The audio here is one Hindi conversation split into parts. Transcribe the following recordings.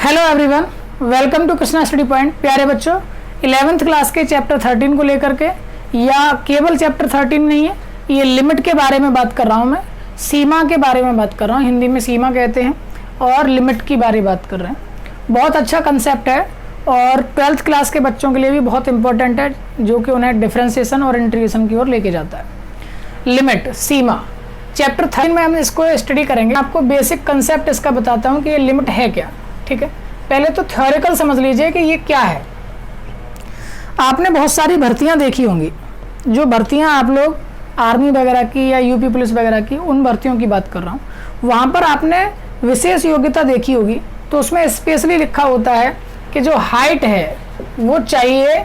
Hello everyone, welcome to Krishna study point. प्यारे बच्चों, 11th क्लास के चैप्टर 13 को लेकर के, या केवल चैप्टर 13 नहीं है, ये लिमिट के बारे में बात कर रहा हूँ मैं, सीमा के बारे में बात कर रहा हूँ। हिंदी में सीमा कहते हैं और लिमिट की बारे बात कर रहे हैं। बहुत अच्छा कंसेप्ट है और 12th क्लास के बच्चों के लिए भी बहुत इंपॉर्टेंट है, जो कि उन्हें डिफ्रेंसिएशन और इंटीग्रेशन की ओर लेके जाता है। लिमिट, सीमा, चैप्टर 13 में हम इसको स्टडी करेंगे। आपको बेसिक कंसेप्ट इसका बताता हूँ कि ये लिमिट है क्या। ठीक है, पहले तो थ्योरेटिकल समझ लीजिए कि ये क्या है। आपने बहुत सारी भर्तियां देखी होंगी, जो भर्तियां आप लोग आर्मी वगैरह की या यूपी पुलिस वगैरह की, उन भर्तियों की बात कर रहा हूँ। वहाँ पर आपने विशेष योग्यता देखी होगी, तो उसमें स्पेशली लिखा होता है कि जो हाइट है वो चाहिए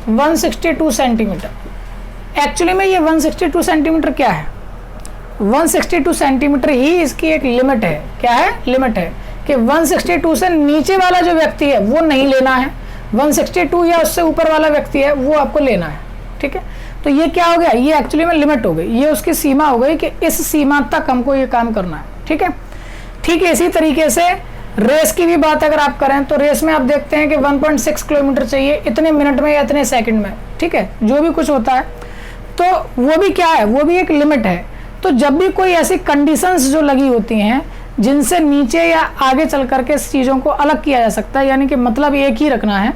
162 सेंटीमीटर। एक्चुअली में ये 162 सेंटीमीटर क्या है? 162 सेंटीमीटर ही इसकी एक लिमिट है। क्या है? लिमिट है कि 162 से नीचे वाला जो व्यक्ति है वो नहीं लेना है, 162 या उससे ऊपर वाला व्यक्ति है वो आपको लेना है। ठीक है, तो ये क्या हो गया? ये एक्चुअली में लिमिट हो गई, ये उसकी सीमा हो गई कि इस सीमा तक हमको ये काम करना है। ठीक है, ठीक है। इसी तरीके से रेस की भी बात अगर आप करें तो रेस में आप देखते हैं कि 1.6 किलोमीटर चाहिए इतने मिनट में या इतने सेकंड में। ठीक है, जो भी कुछ होता है, तो वो भी क्या है? वो भी एक लिमिट है। तो जब भी कोई ऐसी कंडीशंस जो लगी होती हैं जिनसे नीचे या आगे चल करके इस चीज़ों को अलग किया जा सकता है, यानी कि मतलब एक ही रखना है,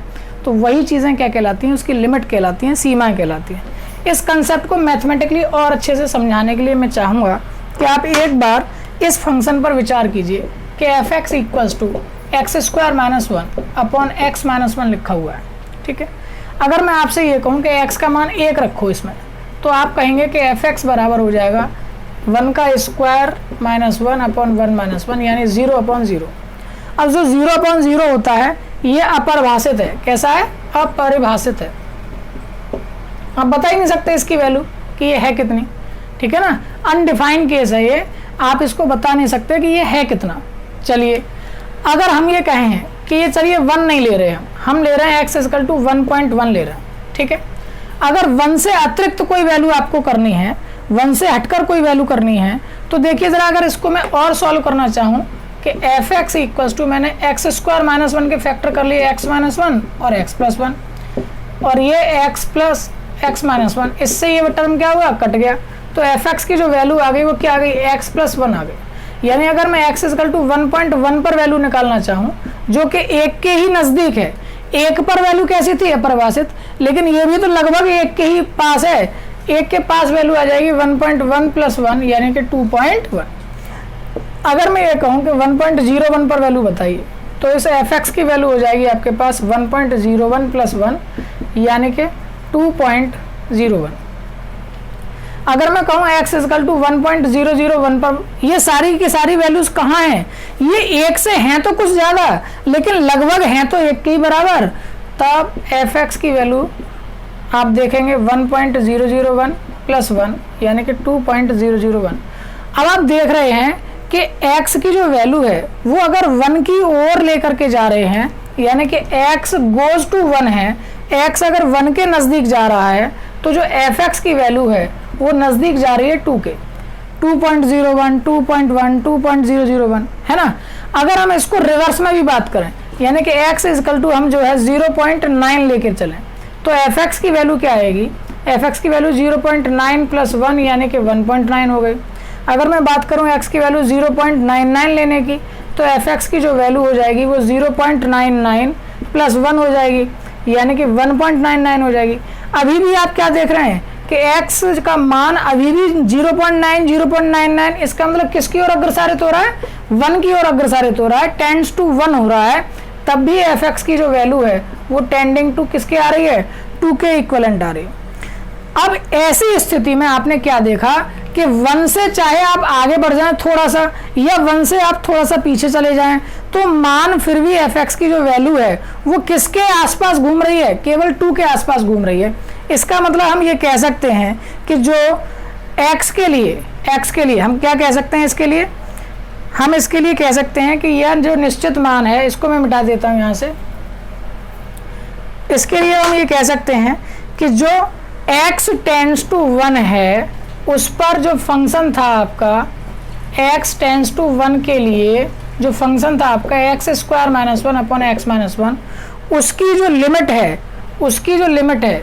तो वही चीज़ें क्या कहलाती हैं? उसकी लिमिट कहलाती हैं, सीमाएं कहलाती हैं। इस कंसेप्ट को मैथमेटिकली और अच्छे से समझाने के लिए मैं चाहूँगा कि आप एक बार इस फंक्शन पर विचार कीजिए कि F X equals to X square minus 1 upon X minus 1 लिखा हुआ है। ठीक है, अगर मैं आपसे ये कहूँ कि एक्स का मान 1 रखो इसमें, तो आप कहेंगे कि एफ एक्स बराबर हो जाएगा 1 का स्क्वायर माइनस 1 अपॉन 1 माइनस 1, यानी 0 अपॉन 0। अब जो 0 अपॉन 0 होता है ये अपरिभाषित है। कैसा है? अपरिभाषित है। आप बता ही नहीं सकते इसकी वैल्यू कि ये है कितनी। ठीक है ना, अनडिफाइंड केस है ये, आप इसको बता नहीं सकते कि ये है कितना। चलिए, अगर हम ये कहें कि ये चलिए 1 नहीं ले रहे हैं, हम ले रहे हैं x इक्वल टू 1.1 ले रहे हैं। ठीक है, अगर 1 से अतिरिक्त कोई वैल्यू आपको करनी है, 1 से हटकर कोई वैल्यू करनी है, तो देखिए ज़रा, अगर इसको मैं और सॉल्व करना चाहूँ कि एफ एक्स इक्वल्स टू, मैंने एक्स स्क्वायर माइनस 1 के फैक्टर कर लिए एक्स माइनस 1 और एक्स प्लस 1, और ये एक्स प्लस एक्स माइनस 1, इससे ये टर्म क्या हुआ? कट गया। तो एफ एक्स की जो वैल्यू आ गई वो क्या आ गई? एक्स प्लस 1 आ गई। यानी अगर मैं एक्स इक्वल टू 1.1 पर वैल्यू निकालना चाहूँ, जो कि 1 के ही नज़दीक है, 1 पर वैल्यू कैसी थी? अपरिभाषित, लेकिन ये भी तो लगभग 1 के ही पास है। 1 के पास वैल्यू आ जाएगी 1.1 प्लस 1, यानी कि 2.1। अगर मैं ये कहूँ कि 1.01 पर वैल्यू बताइए, तो इस एफ एक्स की वैल्यू हो जाएगी आपके पास 1.01 प्लस 1, यानी कि 2.01। अगर मैं कहूँ x इक्वल टू 1.001 पर, ये सारी की सारी वैल्यूज कहाँ हैं? ये 1 से हैं तो कुछ ज़्यादा, लेकिन लगभग हैं तो 1 के ही बराबर। तब एफ एक्स की वैल्यू आप देखेंगे 1.001 प्लस 1, यानी कि 2.001। अब आप देख रहे हैं कि x की जो वैल्यू है वो अगर 1 की ओर लेकर के जा रहे हैं, यानी कि x गोज टू 1 है, x अगर 1 के नज़दीक जा रहा है, तो जो एफ एक्स की वैल्यू है वो नज़दीक जा रही है 2 के, 2.01, 2.1, 2.001, है ना। अगर हम इसको रिवर्स में भी बात करें, यानी कि x इक्वल टू हम जो है 0.9 लेकर चलें, तो एफ एक्स की वैल्यू क्या आएगी? एफ एक्स की वैल्यू 0.9 प्लस 1, यानी कि 1.9 हो गई। अगर मैं बात करूं x की वैल्यू 0.99 लेने की, तो एफ एक्स की जो वैल्यू हो जाएगी वो 0.99 प्लस 1 हो जाएगी, यानी कि 1.99 हो जाएगी। अभी भी आप क्या देख रहे हैं कि x का मान अभी भी 0.9, 0.99, इसका मतलब किसकी ओर अग्रसारित हो रहा है? 1 की ओर अग्रसारित हो रहा है, टेंड्स टू 1 हो रहा है। तब भी एफ एक्स की जो वैल्यू है वो टेंडिंग टू किसके आ रही है? 2 के इक्वलेंट आ रही है। अब ऐसी स्थिति में आपने क्या देखा कि 1 से चाहे आप आगे बढ़ जाएं थोड़ा सा, या 1 से आप थोड़ा सा पीछे चले जाएं, तो मान फिर भी एफ एक्स की जो वैल्यू है वो किसके आसपास घूम रही है? केवल 2 के आसपास घूम रही है। इसका मतलब हम ये कह सकते हैं कि जो x के लिए हम क्या कह सकते हैं? इसके लिए हम इसके लिए कह सकते हैं कि यह जो निश्चित मान है, इसको मैं मिटा देता हूँ यहाँ से। इसके लिए हम ये कह सकते हैं कि जो x टेंड्स टू 1 है, उस पर जो फंक्शन था आपका x टेंड्स टू 1 के लिए जो फंक्शन था आपका x square minus one upon X minus one, उसकी जो लिमिट है, उसकी जो लिमिट है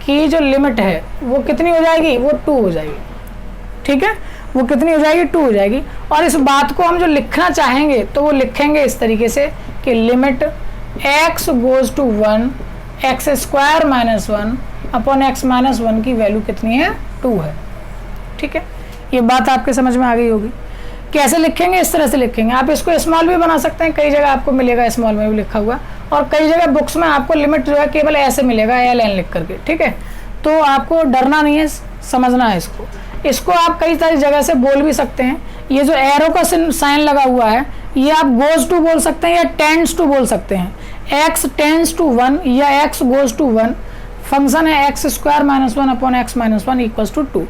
की जो लिमिट है वो कितनी हो जाएगी, वो 2 हो जाएगी। ठीक है, वो कितनी हो जाएगी, 2 हो जाएगी। और इस बात को हम जो लिखना चाहेंगे तो वो लिखेंगे इस तरीके से कि limit x goes to 1 X square minus one upon X minus one की वैल्यू कितनी है, 2 है। ठीक है, ये बात आपके समझ में आ गई होगी। कैसे लिखेंगे, इस तरह से लिखेंगे। आप इसको स्मॉल भी बना सकते हैं, कई जगह आपको मिलेगा स्मॉल में भी लिखा हुआ, और कई जगह बुक्स में आपको लिमिट जो है केवल ऐसे मिलेगा ln लिख करके। ठीक है, तो आपको डरना नहीं है, समझना है इसको। इसको आप कई सारी जगह से बोल भी सकते हैं। ये जो एरो का साइन लगा हुआ है ये आप गोज टू बोल सकते हैं या टेंड्स टू बोल सकते हैं। x टेंड्स टू 1 या x गोज टू 1, फंक्शन है X square minus one upon X minus one equals to 2।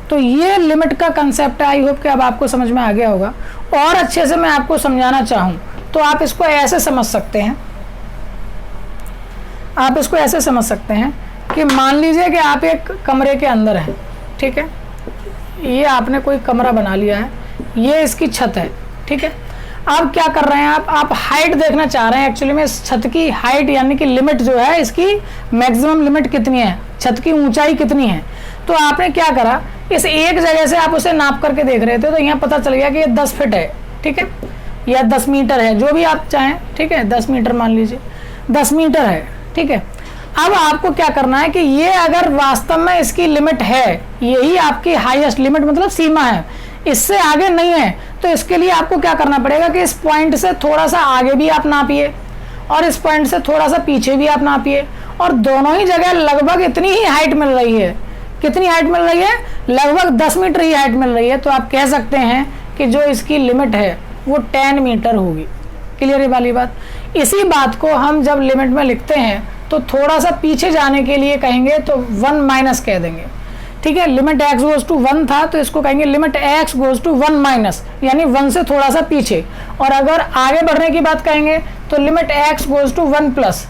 तो ये लिमिट का कंसेप्ट है। आई होप कि अब आपको समझ में आ गया होगा। और अच्छे से मैं आपको समझाना चाहूँ तो आप इसको ऐसे समझ सकते हैं, आप इसको ऐसे समझ सकते हैं कि मान लीजिए कि आप एक कमरे के अंदर हैं। ठीक है, ये आपने कोई कमरा बना लिया है, ये इसकी छत है। ठीक है, अब क्या कर रहे हैं आप हाइट देखना चाह रहे हैं। एक्चुअली में इस छत की हाइट यानी कि लिमिट जो है, इसकी मैक्सिमम लिमिट कितनी है, छत की ऊंचाई कितनी है। तो आपने क्या करा, इस एक जगह से आप उसे नाप करके देख रहे थे, तो यहाँ पता चल गया कि ये 10 फीट है। ठीक है, या 10 मीटर है, जो भी आप चाहें। ठीक है, 10 मीटर मान लीजिए, 10 मीटर है। ठीक है, अब आपको क्या करना है कि ये अगर वास्तव में इसकी लिमिट है, यही आपकी हाईएस्ट लिमिट मतलब सीमा है, इससे आगे नहीं है, तो इसके लिए आपको क्या करना पड़ेगा कि इस पॉइंट से थोड़ा सा आगे भी आप नापिए और इस पॉइंट से थोड़ा सा पीछे भी आप नापिए, और दोनों ही जगह लगभग इतनी ही हाइट मिल रही है। कितनी हाइट मिल रही है, लगभग 10 मीटर ही हाइट मिल रही है। तो आप कह सकते हैं कि जो इसकी लिमिट है वो 10 मीटर होगी। क्लियर है वाली बात। इसी बात को हम जब लिमिट में लिखते हैं तो थोड़ा सा पीछे जाने के लिए कहेंगे तो 1 माइनस कह देंगे। ठीक है, लिमिट x गोज टू 1 था तो इसको कहेंगे limit x goes to 1 minus, यानी 1 से थोड़ा सा पीछे। और अगर आगे बढ़ने की बात कहेंगे तो limit x goes to 1 plus,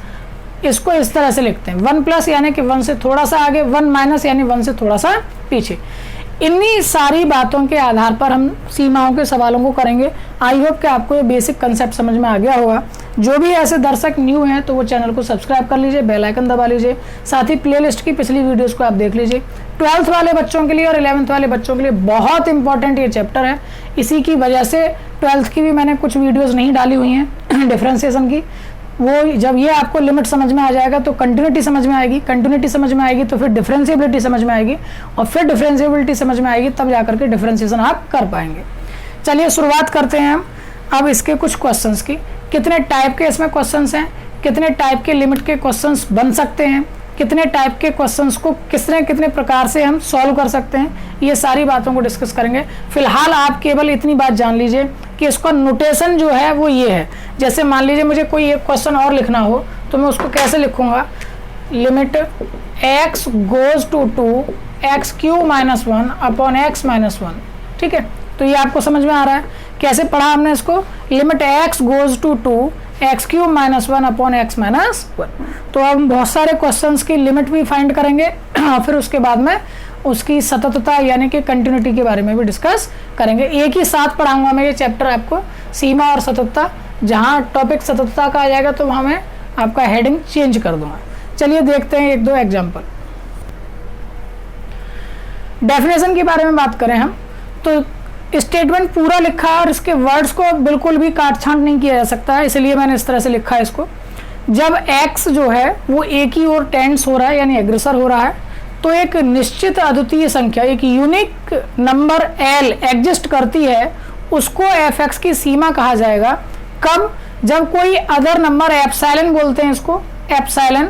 इसको इस तरह से लिखते हैं 1 प्लस यानी कि 1 से थोड़ा सा आगे, 1 माइनस यानी 1 से थोड़ा सा पीछे। इन्हीं सारी बातों के आधार पर हम सीमाओं के सवालों को करेंगे। आई होप कि आपको ये बेसिक कंसेप्ट समझ में आ गया होगा। जो भी ऐसे दर्शक न्यू हैं तो वो चैनल को सब्सक्राइब कर लीजिए, बेल आइकन दबा लीजिए, साथ ही प्लेलिस्ट की पिछली वीडियोस को आप देख लीजिए। 12th वाले बच्चों के लिए और 11th वाले बच्चों के लिए बहुत इंपॉर्टेंट ये चैप्टर है। इसी की वजह से 12th की भी मैंने कुछ वीडियोज़ नहीं डाली हुई हैं डिफ्रेंसिएशन की। वो जब ये आपको लिमिट समझ में आ जाएगा तो कंटिन्यूटी समझ में आएगी, कंटिन्यूटी समझ में आएगी तो फिर डिफरेंशिएबिलिटी समझ में आएगी, और फिर डिफरेंशिएबिलिटी समझ में आएगी तब जाकर के डिफरेंशिएशन आप कर पाएंगे। चलिए शुरुआत करते हैं हम अब इसके कुछ क्वेश्चंस की। कितने टाइप के इसमें क्वेश्चंस हैं, कितने टाइप के लिमिट के क्वेश्चंस बन सकते हैं, कितने टाइप के क्वेश्चंस को कितने प्रकार से हम सॉल्व कर सकते हैं, ये सारी बातों को डिस्कस करेंगे। फिलहाल आप केवल इतनी बात जान लीजिए कि इसका नोटेशन जो है वो ये है। जैसे मान लीजिए मुझे कोई एक क्वेश्चन और लिखना हो तो मैं उसको कैसे लिखूंगा, limit x goes to 2 X cube minus 1 upon X minus 1। ठीक है, तो ये आपको समझ में आ रहा है। कैसे पढ़ा हमने इसको, limit x goes to 2 X cube minus 1 upon X minus 1। तो अब हम बहुत सारे क्वेश्चंस की लिमिट भी फाइंड करेंगे और फिर उसके बाद में उसकी सततता यानी कि कंटिन्यूटी के बारे में भी डिस्कस करेंगे। एक ही साथ पढ़ाऊंगा मैं ये चैप्टर आपको, सीमा और सततता। जहाँ टॉपिक सततता का आ जाएगा तो वहाँ मैं आपका हेडिंग चेंज कर दूंगा। चलिए देखते हैं एक दो एग्जाम्पल। डेफिनेशन के बारे में बात करें हम तो स्टेटमेंट पूरा लिखा है और इसके वर्ड्स को बिल्कुल भी काट छांट नहीं किया जा सकता है, इसलिए मैंने इस तरह से लिखा है इसको। जब x जो है वो एक ही ओर टेंड्स हो रहा है यानी एग्रेसर हो रहा है तो एक निश्चित अद्वितीय संख्या, एक यूनिक नंबर l एग्जिस्ट करती है, उसको fx की सीमा कहा जाएगा। कब, जब कोई अदर नंबर एप्सिलॉन बोलते हैं इसको, एप्सिलॉन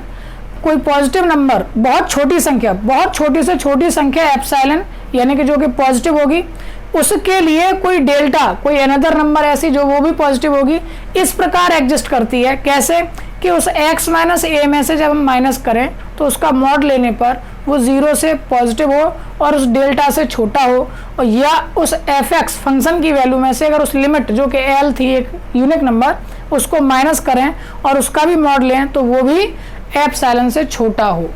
कोई पॉजिटिव नंबर, बहुत छोटी संख्या, बहुत छोटी से छोटी संख्या एप्सिलॉन यानी कि जो कि पॉजिटिव होगी, उसके लिए कोई डेल्टा, कोई अनदर नंबर ऐसी जो वो भी पॉजिटिव होगी, इस प्रकार एग्जिस्ट करती है। कैसे कि उस x माइनस ए में से जब हम माइनस करें तो उसका मॉड लेने पर वो 0 से पॉजिटिव हो और उस डेल्टा से छोटा हो, और या उस fx फंक्शन की वैल्यू में से अगर उस लिमिट जो कि l थी एक यूनिक नंबर उसको माइनस करें और उसका भी मॉड लें तो वो भी एप्सिलॉन से छोटा हो।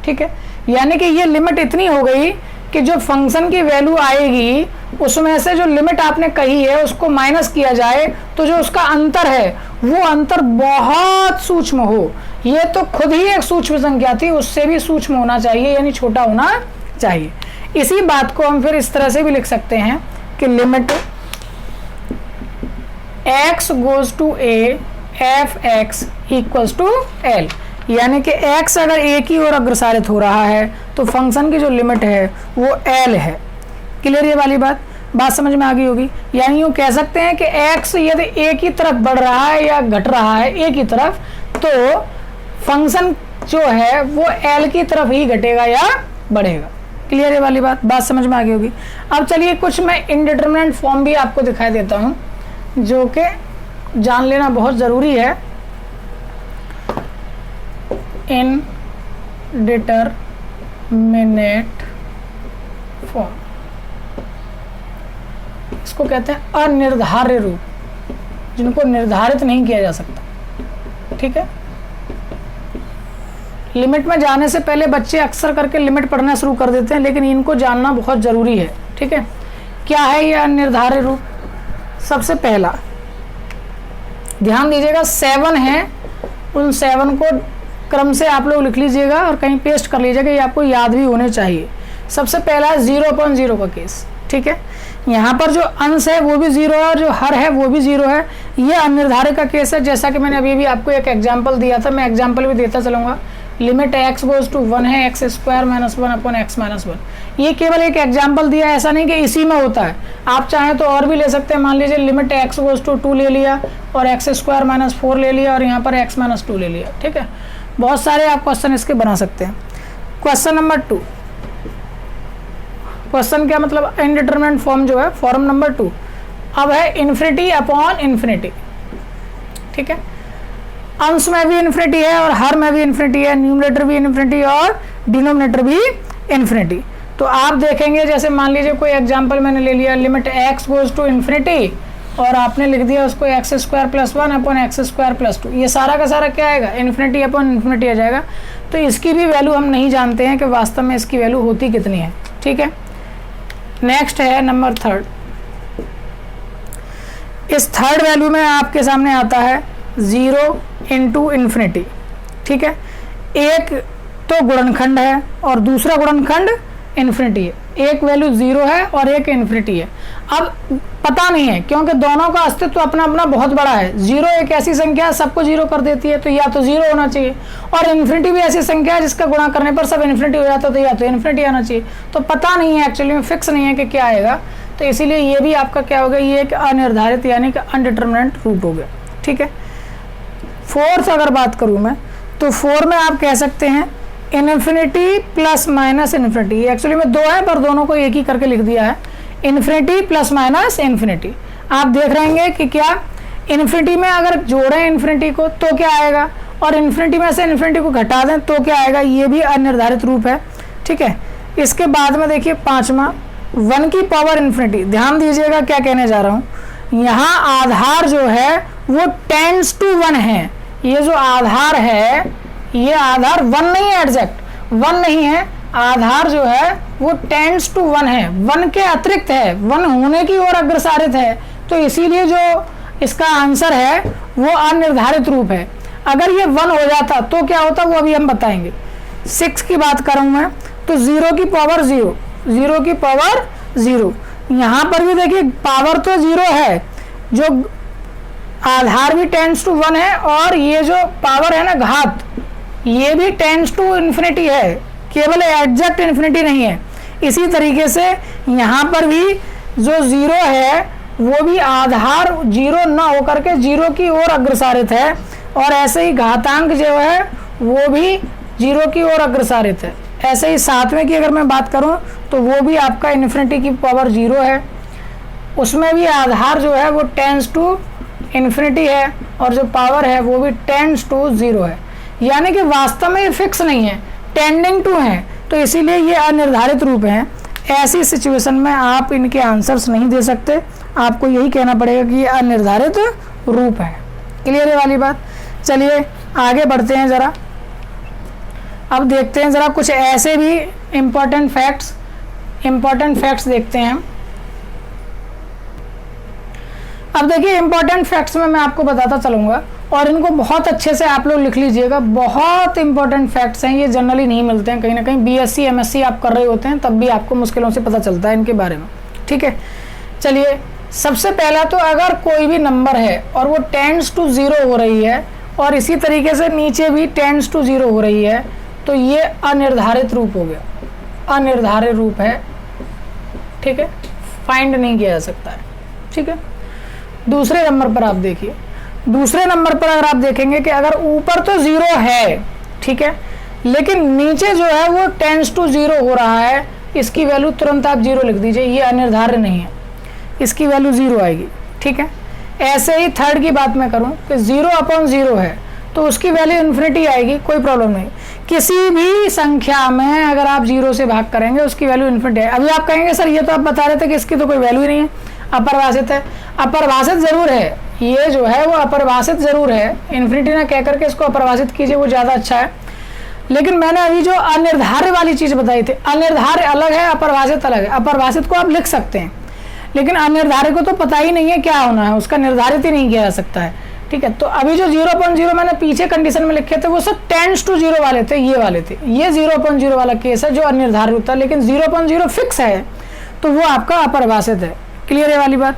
ठीक है, यानी कि ये लिमिट इतनी हो गई कि जो फंक्शन की वैल्यू आएगी उसमें से जो लिमिट आपने कही है उसको माइनस किया जाए तो जो उसका अंतर है वो अंतर बहुत सूक्ष्म हो। ये तो खुद ही एक सूक्ष्म संख्या थी, उससे भी सूक्ष्म होना चाहिए, यानी छोटा होना चाहिए। इसी बात को हम फिर इस तरह से भी लिख सकते हैं कि limit x goes to a f x equals to l, यानी कि x अगर a की ओर अग्रसारित हो रहा है तो फंक्शन की जो लिमिट है वो l है। क्लियर ये वाली बात समझ में आ गई होगी। यानी यूँ कह सकते हैं कि x यदि a की तरफ बढ़ रहा है या घट रहा है a की तरफ, तो फंक्शन जो है वो l की तरफ ही घटेगा या बढ़ेगा। क्लियर ये वाली बात समझ में आ गई होगी। अब चलिए कुछ मैं इनडिटरमिनेंट फॉर्म भी आपको दिखाई देता हूँ जो कि जान लेना बहुत ज़रूरी है। इनडिटरमिनेट फॉर्म, इसको कहते हैं अनिर्धार्य रूप, जिनको निर्धारित नहीं किया जा सकता। ठीक है, लिमिट में जाने से पहले बच्चे अक्सर करके लिमिट पढ़ना शुरू कर देते हैं, लेकिन इनको जानना बहुत ज़रूरी है। ठीक है, क्या है ये अनिर्धार्य रूप? सबसे पहला ध्यान दीजिएगा, 7 है, उन 7 को क्रम से आप लोग लिख लीजिएगा और कहीं पेस्ट कर लीजिएगा, ये आपको याद भी होने चाहिए। सबसे पहला है 0/0 का केस। ठीक है, यहाँ पर जो अंश है वो भी 0 है और जो हर है वो भी 0 है। ये अनिर्धार्य का केस है। जैसा कि मैंने अभी भी आपको एक एग्जाम्पल दिया था, मैं एग्जाम्पल भी देता चलूँगा। लिमिट x गोज टू 1 है, x² - 1 अपॉन x - 1। ये केवल एक एग्जाम्पल दिया है, ऐसा नहीं कि इसी में होता है। आप चाहें तो और भी ले सकते हैं। मान लीजिए लिमिट x गोज टू 2 ले लिया और x² - 4 ले लिया और यहाँ पर x - 2 ले लिया। ठीक है, बहुत सारे आप क्वेश्चन इसके बना सकते हैं। क्वेश्चन नंबर 2, क्वेश्चन क्या मतलब इनडिटरमिनेंट फॉर्म जो है, फॉर्म नंबर 2 अब है इन्फिनिटी अपॉन इन्फिनिटी। ठीक है, अंश में भी इन्फिनिटी है और हर में भी इन्फिनिटी है, न्यूमरेटर भी इन्फिनिटी और डिनोमिनेटर भी इन्फिनिटी। तो आप देखेंगे, जैसे मान लीजिए कोई एग्जांपल मैंने ले लिया, limit x goes to infinity और आपने लिख दिया उसको x² + 1 अपॉन x² + 2। ये सारा का सारा क्या आएगा? इन्फिनिटी अपॉन इन्फिनिटी आ जाएगा। तो इसकी भी वैल्यू हम नहीं जानते हैं कि वास्तव में इसकी वैल्यू होती कितनी है। ठीक है, नेक्स्ट है नंबर 3। इस थर्ड वैल्यू में आपके सामने आता है 0 इंटू इन्फिनिटी। ठीक है, एक तो गुणनखंड है और दूसरा गुणनखंड इन्फिनिटी है। एक वैल्यू 0 है और एक इन्फिनिटी है। अब पता नहीं है क्योंकि दोनों का अस्तित्व अपना अपना बहुत बड़ा है। 0 एक ऐसी संख्या है सबको 0 कर देती है, तो या तो 0 होना चाहिए, और इन्फिनिटी भी ऐसी संख्या है जिसका गुणा करने पर सब इन्फिनिटी हो जाता है, तो या तो इन्फिनिटी आना चाहिए। तो पता नहीं है, एक्चुअली में फिक्स नहीं है कि क्या आएगा। तो इसीलिए ये भी आपका क्या होगा, ये एक अनिर्धारित यानी कि अनडिटरमिनेंट रूप हो गया। ठीक है, 4th अगर बात करूँ मैं, तो 4 में आप कह सकते हैं infinity plus minus infinity. Actually में 2 है पर दोनों को एक ही करके लिख दिया है, इन्फिनिटी प्लस माइनस इन्फिनिटी। आप देख रहेंगे कि क्या इन्फिनिटी में अगर जोड़ें इन्फिनिटी को तो क्या आएगा, और इन्फिनिटी में से इन्फिनिटी को घटा दें तो क्या आएगा। ये भी अनिर्धारित रूप है। ठीक है, इसके बाद में देखिए 5वां 1 की पावर इन्फिनिटी। ध्यान दीजिएगा क्या कहने जा रहा हूँ, यहाँ आधार जो है वो टेंड्स टू 1 है। ये जो आधार है, ये आधार 1 नहीं है, एग्जैक्ट 1 नहीं है, आधार जो है वो टेंड्स टू 1 है, 1 के अतिरिक्त है, 1 होने की ओर अग्रसारित है। तो इसीलिए जो इसका आंसर है वो अनिर्धारित रूप है। अगर ये 1 हो जाता तो क्या होता, वो अभी हम बताएंगे। 6 की बात करूँ मैं, तो 0 की पावर 0, 0 की पावर 0। यहाँ पर भी देखिए पावर तो 0 है, जो आधार भी टेंड्स टू 1 है, और ये जो पावर है ना घात, ये भी टेंड्स टू इन्फिनिटी है, केवल एग्जैक्ट इन्फिनिटी नहीं है। इसी तरीके से यहाँ पर भी जो 0 है वो भी आधार 0 न होकर के 0 की ओर अग्रसारित है, और ऐसे ही घातांक जो है वो भी 0 की ओर अग्रसारित है। ऐसे ही 7वें की अगर मैं बात करूँ तो वो भी आपका इन्फिनिटी की पावर 0 है, उसमें भी आधार जो है वो टेंड्स टू इन्फिनिटी है, और जो पावर है वो भी टेंड्स टू 0 है। यानी कि वास्तव में ये फिक्स नहीं है, टेंडिंग टू है, तो इसीलिए ये अनिर्धारित रूप हैं। ऐसी सिचुएशन में आप इनके आंसर्स नहीं दे सकते, आपको यही कहना पड़ेगा कि ये अनिर्धारित रूप है। क्लियर है वाली बात। चलिए आगे बढ़ते हैं ज़रा, अब देखते हैं ज़रा कुछ ऐसे भी इम्पोर्टेंट फैक्ट्स देखते हैं हम। अब देखिए इंपॉर्टेंट फैक्ट्स में मैं आपको बताता चलूँगा और इनको बहुत अच्छे से आप लोग लिख लीजिएगा। बहुत इंपॉर्टेंट फैक्ट्स हैं, ये जनरली नहीं मिलते हैं, कहीं ना कहीं बीएससी एमएससी आप कर रहे होते हैं तब भी आपको मुश्किलों से पता चलता है इनके बारे में। ठीक है, चलिए सबसे पहला तो अगर कोई भी नंबर है और वो टेंड्स टू 0 हो रही है और इसी तरीके से नीचे भी टेंड्स टू 0 हो रही है तो ये अनिर्धारित रूप हो गया, अनिर्धारित रूप है। ठीक है, फाइंड नहीं किया जा सकता है। ठीक है, दूसरे नंबर पर आप देखिए, दूसरे नंबर पर अगर आप देखेंगे कि अगर ऊपर तो 0 है, ठीक है, लेकिन नीचे जो है वो टेंड्स टू 0 हो रहा है, इसकी वैल्यू तुरंत आप 0 लिख दीजिए, ये अनिर्धारित नहीं है, इसकी वैल्यू 0 आएगी। ठीक है, ऐसे ही थर्ड की बात मैं करूं कि 0/0 है तो उसकी वैल्यू इन्फिनिटी आएगी, कोई प्रॉब्लम नहीं। किसी भी संख्या में अगर आप 0 से भाग करेंगे उसकी वैल्यू इन्फिनिटी है। अभी आप कहेंगे सर ये तो आप बता रहे थे कि इसकी तो कोई वैल्यू ही नहीं है, अपरिभाषित है। अपरिभाषित जरूर है, ये जो है वो अपरिभाषित जरूर है, इन्फिनिटी ना कह करके इसको अपरिभाषित कीजिए, वो ज़्यादा अच्छा है। लेकिन मैंने अभी जो अनिर्धारित वाली चीज़ बताई थी, अनिर्धारित अलग है, अपरिभाषित अलग है। अपरिभाषित को आप लिख सकते हैं लेकिन अनिर्धारित को तो पता ही नहीं है क्या होना है, उसका निर्धारित ही नहीं किया जा सकता है। ठीक है, तो अभी जो 0/0 मैंने पीछे कंडीशन में लिखे थे वो सब टेंड्स टू 0 वाले थे, ये वाले थे। ये 0/0 वाला केस है जो अनिर्धारित होता है, लेकिन 0/0 फिक्स है तो वो आपका अपरिभाषित है। क्लियर है वाली बात।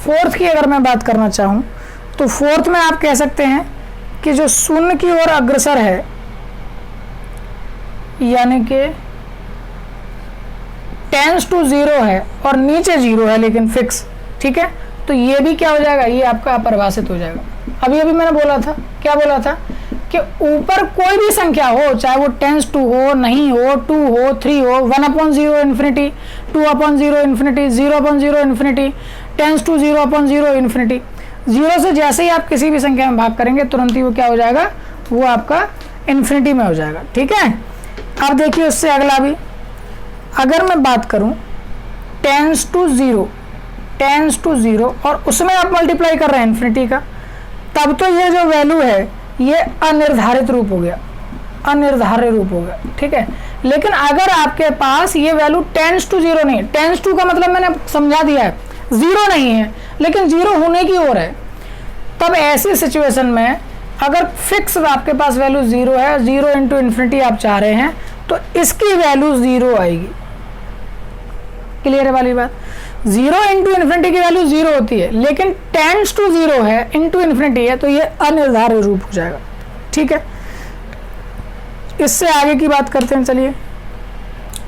फोर्थ की अगर मैं बात करना चाहूँ तो फोर्थ में आप कह सकते हैं कि जो शून्य की ओर अग्रसर है, यानी कि टेंड्स टू 0 है और नीचे 0 है लेकिन फिक्स, ठीक है, तो ये भी क्या हो जाएगा, ये आपका अपरिभाषित हो जाएगा। अभी अभी मैंने बोला था, क्या बोला था कि ऊपर कोई भी संख्या हो, चाहे वो टेंड्स टू हो, नहीं हो, 2 हो, 3 हो, 1/0 infinity, 2/0 infinity, 0/0 infinity, tends to 0/0 infinity. 0 से जैसे ही आप किसी भी संख्या में भाग करेंगे तुरंत ही वो क्या हो जाएगा, वो आपका इन्फिनिटी में हो जाएगा। ठीक है, अब देखिए उससे अगला भी, अगर मैं बात करूं टेंड्स टू 0, टेंड्स टू 0 और उसमें आप मल्टीप्लाई कर रहे हैं इन्फिनिटी का, तब तो ये जो वैल्यू है ये अनिर्धारित रूप हो गया, अनिर्धारित रूप हो गया। ठीक है, लेकिन अगर आपके पास ये वैल्यू टेंड्स टू 0 नहीं, टेंड्स टू का मतलब मैंने समझा दिया है, 0 नहीं है लेकिन 0 होने की ओर है, तब ऐसी सिचुएशन में अगर फिक्स आपके पास वैल्यू 0 है, 0 इंटू इन्फिनिटी आप चाह रहे हैं तो इसकी वैल्यू 0 आएगी। क्लियर है वाली बात। 0 इंटू इन्फिनिटी की वैल्यू 0 होती है लेकिन टेंड्स टू 0 है, इंटू इन्फिनिटी है, तो ये अनिर्धारित रूप हो जाएगा। ठीक है, इससे आगे की बात करते हैं। चलिए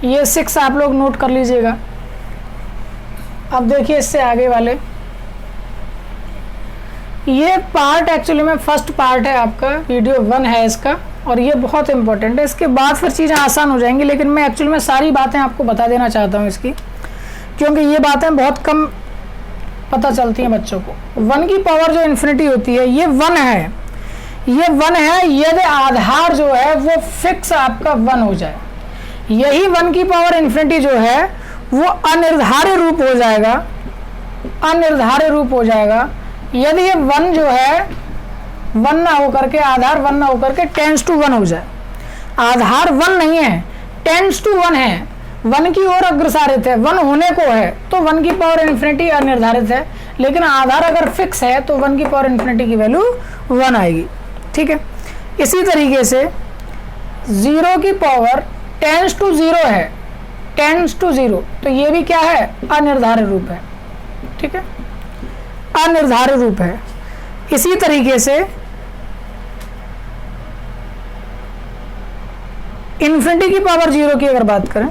ये 6 आप लोग नोट कर लीजिएगा। अब देखिए इससे आगे वाले, ये पार्ट एक्चुअली में फर्स्ट पार्ट है आपका, वीडियो 1 है इसका, और ये बहुत इंपॉर्टेंट है। इसके बाद फिर चीज़ें आसान हो जाएंगी, लेकिन मैं एक्चुअली में सारी बातें आपको बता देना चाहता हूँ इसकी, क्योंकि ये बातें बहुत कम पता चलती हैं बच्चों को। 1 की पावर जो इन्फिनिटी होती है ये 1 है, ये 1 है यदि आधार जो है वो फिक्स आपका 1 हो जाए। यही 1 की पावर इन्फिनिटी जो है वो अनिर्धारित रूप हो जाएगा, अनिर्धारित रूप हो जाएगा यदि ये 1 जो है 1 ना होकर के, आधार 1 ना होकर के टेंड्स टू 1 हो जाए। आधार 1 नहीं है, टेंड्स टू 1 है, 1 की ओर अग्रसारित है, 1 होने को है, तो 1 की पावर इन्फिनिटी अनिर्धारित है, लेकिन आधार अगर फिक्स है तो 1 की पावर इन्फिनिटी की वैल्यू 1 आएगी। ठीक है, इसी तरीके से 0 की पावर टेंड्स टू 0 है, टेंड्स टू 0, तो ये भी क्या है, अनिर्धारित रूप है। ठीक है, अनिर्धारित रूप है। इसी तरीके से इन्फिनिटी की पावर 0 की अगर बात करें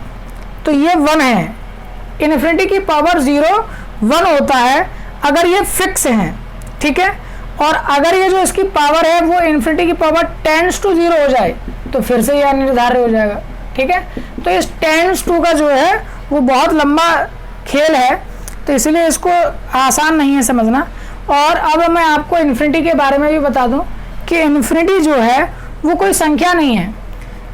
तो ये 1 है, इन्फिनिटी की पावर 0 1 होता है अगर ये फिक्स है। ठीक है, और अगर ये जो इसकी पावर है वो इन्फिनिटी की पावर टेंड्स टू 0 हो जाए तो फिर से ये अनिर्धारित हो जाएगा। ठीक है, तो इस टेंड्स टू का जो है वो बहुत लंबा खेल है, तो इसलिए इसको आसान नहीं है समझना। और अब मैं आपको इन्फिनिटी के बारे में भी बता दूं कि इन्फिनिटी जो है वो कोई संख्या नहीं है,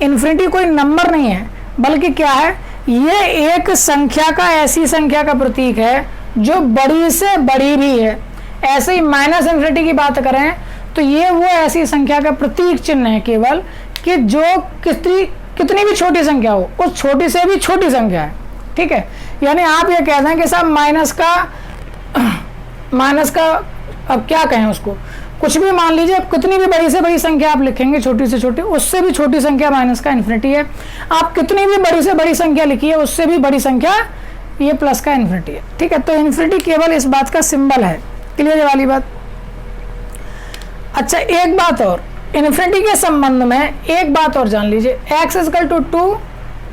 इन्फिनिटी कोई नंबर नहीं है, बल्कि क्या है, ये एक संख्या का, ऐसी संख्या का प्रतीक है जो बड़ी से बड़ी भी है। ऐसे ही माइनस इन्फिनिटी की बात करें तो ये वो ऐसी संख्या का प्रतीक चिन्ह है केवल कि जो कितनी भी छोटी संख्या हो, उस छोटी से भी छोटी संख्या है। ठीक है, यानी आप ये कह दें कि साहब माइनस का अब क्या कहें उसको, कुछ भी मान लीजिए, कितनी भी बड़ी से बड़ी संख्या आप लिखेंगे, छोटी से छोटी, उससे भी छोटी संख्या माइनस का इन्फिनिटी है। आप कितनी भी बड़ी से बड़ी संख्या लिखिए, उससे भी बड़ी संख्या ये प्लस का इन्फिनिटी है। ठीक है, तो इन्फिनिटी केवल इस बात का सिंबल है। क्लियर है वाली बात। अच्छा, एक बात और, इन्फिनिटी के संबंध में एक बात और जान लीजिए, x इक्वल टू 2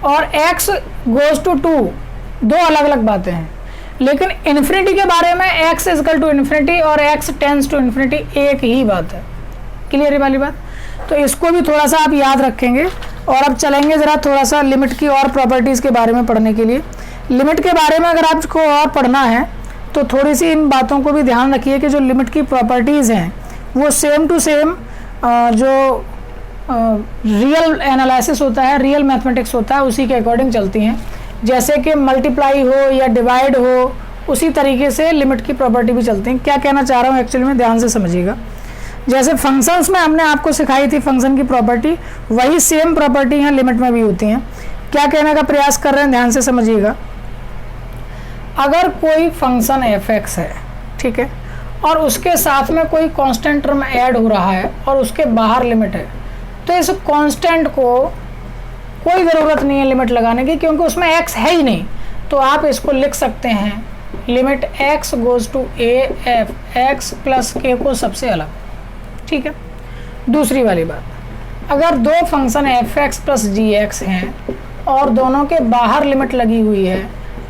और x गोज टू 2 दो अलग अलग बातें हैं, लेकिन इन्फिनिटी के बारे में x इक्वल टू इन्फिनिटी और x टेंस टू इन्फिनिटी एक ही बात है। क्लियर है वाली बात। तो इसको भी थोड़ा सा आप याद रखेंगे। और अब चलेंगे ज़रा थोड़ा सा लिमिट की और प्रॉपर्टीज़ के बारे में पढ़ने के लिए। लिमिट के बारे में अगर आपको और पढ़ना है तो थोड़ी सी इन बातों को भी ध्यान रखिए कि जो लिमिट की प्रॉपर्टीज़ हैं वो सेम टू सेम जो रियल एनालिसिस होता है, रियल मैथमेटिक्स होता है, उसी के अकॉर्डिंग चलती हैं। जैसे कि मल्टीप्लाई हो या डिवाइड हो, उसी तरीके से लिमिट की प्रॉपर्टी भी चलती हैं। क्या कहना चाह रहा हूँ एक्चुअली में, ध्यान से समझिएगा। जैसे फंक्शंस में हमने आपको सिखाई थी फंक्शन की प्रॉपर्टी, वही सेम प्रॉपर्टी यहाँ लिमिट में भी होती हैं। क्या कहने का प्रयास कर रहे हैं, ध्यान से समझिएगा। अगर कोई फंक्शन f(x) है, ठीक है, और उसके साथ में कोई कांस्टेंट टर्म ऐड हो रहा है और उसके बाहर लिमिट है, तो इस कांस्टेंट को कोई ज़रूरत नहीं है लिमिट लगाने की, क्योंकि उसमें x है ही नहीं। तो आप इसको लिख सकते हैं limit x goes to a f(x) plus k को सबसे अलग। ठीक है। दूसरी वाली बात, अगर दो फंक्शन f(x) प्लस gx हैं और दोनों के बाहर लिमिट लगी हुई है,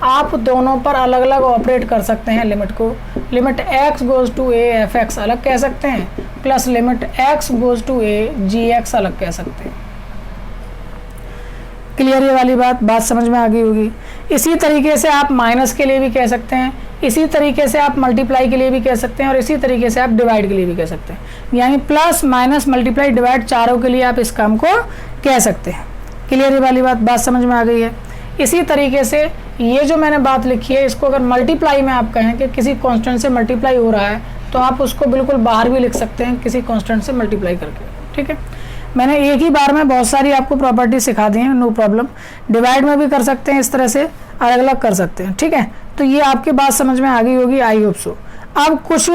आप दोनों पर अलग अलग ऑपरेट कर सकते हैं लिमिट को। Limit x goes to a f(x) अलग कह सकते हैं, plus limit x goes to a gx अलग कह सकते हैं। क्लियर ये वाली बात समझ में आ गई होगी। इसी तरीके से आप माइनस के लिए भी कह सकते हैं, इसी तरीके से आप मल्टीप्लाई के लिए भी कह सकते हैं, और इसी तरीके से आप डिवाइड के लिए भी कह सकते हैं। यानी प्लस माइनस मल्टीप्लाई डिवाइड चारों के लिए आप इस काम को कह सकते हैं। क्लियर ये वाली बात समझ में आ गई है। इसी तरीके से ये जो मैंने बात लिखी है, इसको अगर मल्टीप्लाई में आप कहें कि किसी कांस्टेंट से मल्टीप्लाई हो रहा है, तो आप उसको बिल्कुल बाहर भी लिख सकते हैं किसी कांस्टेंट से मल्टीप्लाई करके। ठीक है, मैंने एक ही बार में बहुत सारी आपको प्रॉपर्टी सिखा दी हैं, नो प्रॉब्लम। डिवाइड में भी कर सकते हैं, इस तरह से अलग अलग कर सकते हैं। ठीक है, तो ये आपकी बात समझ में आ गई होगी, आई होप सो। अब कुछ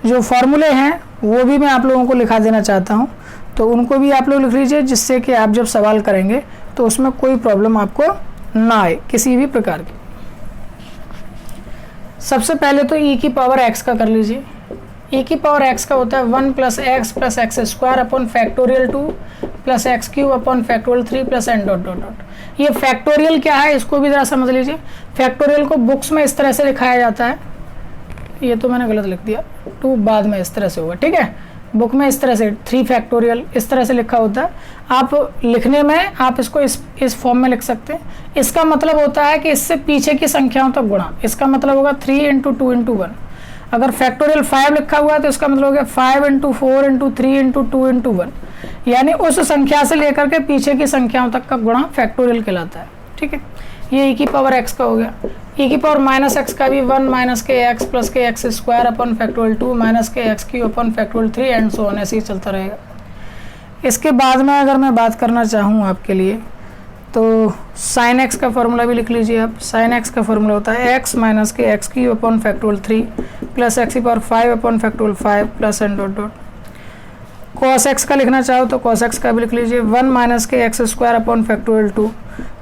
जो फॉर्मूले हैं वो भी मैं आप लोगों को लिखा देना चाहता हूँ, तो उनको भी आप लोग लिख लीजिए, जिससे कि आप जब सवाल करेंगे तो उसमें कोई प्रॉब्लम आपको ना आए किसी भी प्रकार की। सबसे पहले तो e की पावर x का कर लीजिए। e की पावर x का होता है 1 plus X plus X square upon factorial 2 plus X cube upon factorial 3 plus N dot dot dot. ये फैक्टोरियल क्या है, इसको भी ज़रा समझ लीजिए। फैक्टोरियल को बुक्स में इस तरह से लिखाया जाता है, ये तो मैंने गलत लिख दिया, 2 बाद में इस तरह से होगा। ठीक है, बुक में इस तरह से 3 फैक्टोरियल इस तरह से लिखा होता है। आप लिखने में आप इसको इस फॉर्म में लिख सकते हैं। इसका मतलब होता है कि इससे पीछे की संख्याओं तक गुणा। इसका मतलब होगा 3 × 2 × 1। अगर फैक्टोरियल 5 लिखा हुआ है तो इसका मतलब हो गया 5 × 4 × 3 × 2 × 1, यानी उस संख्या से लेकर के पीछे की संख्याओं तक का गुणा फैक्टोरियल कहलाता है। ठीक है, ये e की पावर x का हो गया। e की पावर माइनस x का भी 1 माइनस के एक्स प्लस के x square upon factorial 2 minus के x cube upon factorial 3 and so on, ऐसे ही चलता रहेगा। इसके बाद में अगर मैं बात करना चाहूँ आपके लिए, तो साइन x का फॉर्मूला भी लिख लीजिए आप। साइन x का फॉर्मूला होता है x माइनस के x cube upon factorial 3 plus x की power 5 upon factorial 5 plus N dot dot. Cos x का लिखना चाहो तो कॉस x का भी लिख लीजिए 1 माइनस के x square upon factorial 2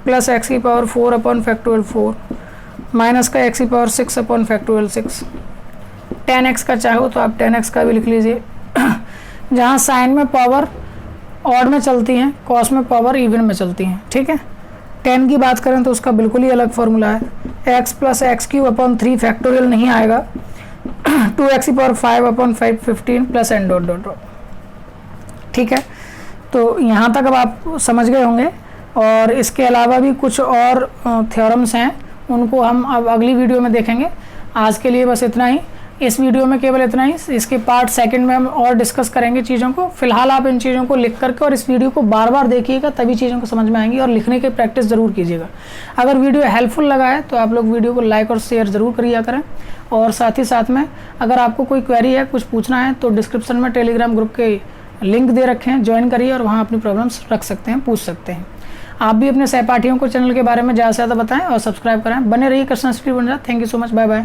plus x की पावर 4 अपॉन फैक्टोरियल 4 माइनस का एक्स की power 6 upon factorial 6। tan x का चाहो तो आप tan x का भी लिख लीजिए। जहाँ साइन में पावर ऑड में चलती हैं, कॉस में पावर इवन में चलती हैं। ठीक है, tan की बात करें तो उसका बिल्कुल ही अलग फॉर्मूला है, x plus X cube upon 3 factorial नहीं आएगा, 2x की पावर 5 अपॉन 5 15 plus N dot dot dot. ठीक है, तो यहाँ तक अब आप समझ गए होंगे। और इसके अलावा भी कुछ और थ्योरम्स हैं, उनको हम अब अगली वीडियो में देखेंगे। आज के लिए बस इतना ही, इस वीडियो में केवल इतना ही। इसके पार्ट सेकंड में हम और डिस्कस करेंगे चीज़ों को। फिलहाल आप इन चीज़ों को लिख करके और इस वीडियो को बार बार देखिएगा, तभी चीज़ों को समझ में आएंगी, और लिखने की प्रैक्टिस ज़रूर कीजिएगा। अगर वीडियो हेल्पफुल लगा है तो आप लोग वीडियो को लाइक और शेयर ज़रूर करिए करें। और साथ ही साथ में अगर आपको कोई क्वेरी है, कुछ पूछना है, तो डिस्क्रिप्शन में टेलीग्राम ग्रुप के लिंक दे रखे हैं, ज्वाइन करिए और वहाँ अपनी प्रॉब्लम्स रख सकते हैं, पूछ सकते हैं। आप भी अपने सहपाठियों को चैनल के बारे में ज़्यादा से ज़्यादा बताएं और सब्सक्राइब करें। बने रहिए कृष्णा स्टडी बन रहा। Thank you so much, bye bye.